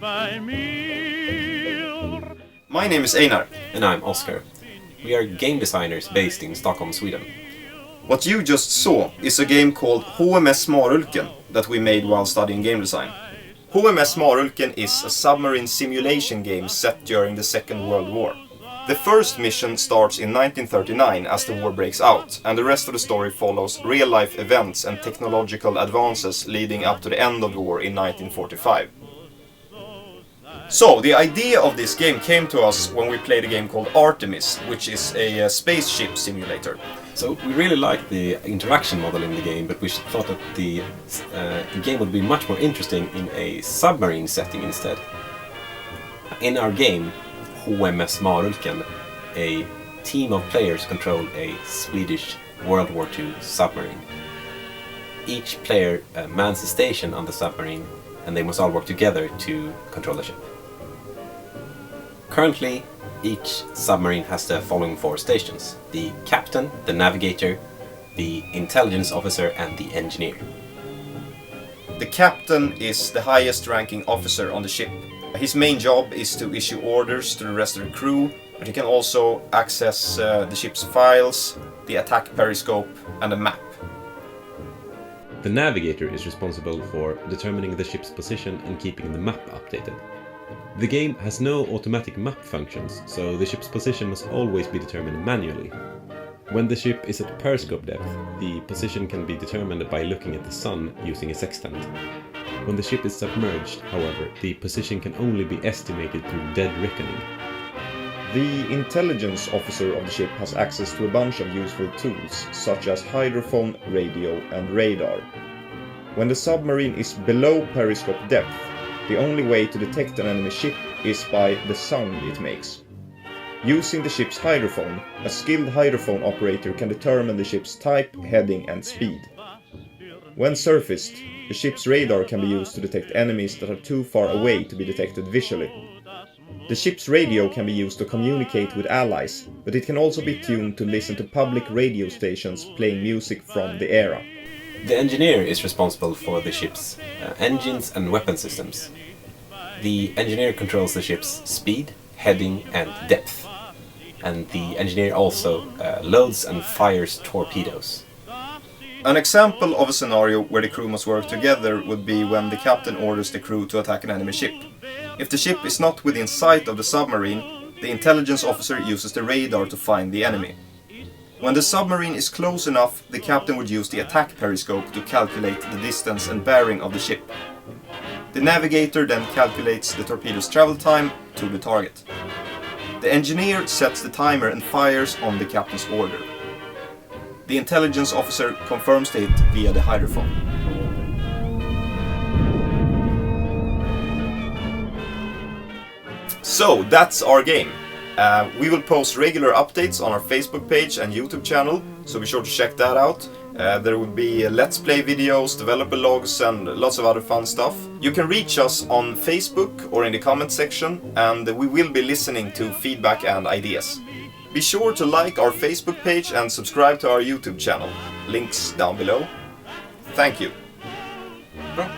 My name is Einar. And I'm Oscar. We are game designers based in Stockholm, Sweden. What you just saw is a game called HMS Marulken that we made while studying game design. HMS Marulken is a submarine simulation game set during the Second World War. The first mission starts in 1939 as the war breaks out, and the rest of the story follows real-life events and technological advances leading up to the end of the war in 1945. So, the idea of this game came to us when we played a game called ARTEMIS, which is a spaceship simulator. So we really liked the interaction model in the game, but we thought that the game would be much more interesting in a submarine setting instead. In our game, HMS Marulken, a team of players control a Swedish World War II submarine. Each player mans a station on the submarine, and they must all work together to control the ship. Currently, each submarine has the following 4 stations: the captain, the navigator, the intelligence officer, and the engineer. The captain is the highest ranking officer on the ship. His main job is to issue orders to the rest of the crew, but he can also access the ship's files, the attack periscope, and a map. The navigator is responsible for determining the ship's position and keeping the map updated. The game has no automatic map functions, so the ship's position must always be determined manually. When the ship is at periscope depth, the position can be determined by looking at the sun using a sextant. When the ship is submerged, however, the position can only be estimated through dead reckoning. The intelligence officer of the ship has access to a bunch of useful tools, such as hydrophone, radio, and radar. When the submarine is below periscope depth, the only way to detect an enemy ship is by the sound it makes. Using the ship's hydrophone, a skilled hydrophone operator can determine the ship's type, heading, and speed. When surfaced, the ship's radar can be used to detect enemies that are too far away to be detected visually. The ship's radio can be used to communicate with allies, but it can also be tuned to listen to public radio stations playing music from the era. The engineer is responsible for the ship's engines and weapon systems. The engineer controls the ship's speed, heading, and depth. And the engineer also loads and fires torpedoes. An example of a scenario where the crew must work together would be when the captain orders the crew to attack an enemy ship. If the ship is not within sight of the submarine, the intelligence officer uses the radar to find the enemy. When the submarine is close enough, the captain would use the attack periscope to calculate the distance and bearing of the ship. The navigator then calculates the torpedo's travel time to the target. The engineer sets the timer and fires on the captain's order. The intelligence officer confirms it via the hydrophone. So, that's our game. We will post regular updates on our Facebook page and YouTube channel, so be sure to check that out. There will be Let's Play videos, developer logs, and lots of other fun stuff. You can reach us on Facebook or in the comment section, and we will be listening to feedback and ideas. Be sure to like our Facebook page and subscribe to our YouTube channel. Links down below. Thank you. Bra.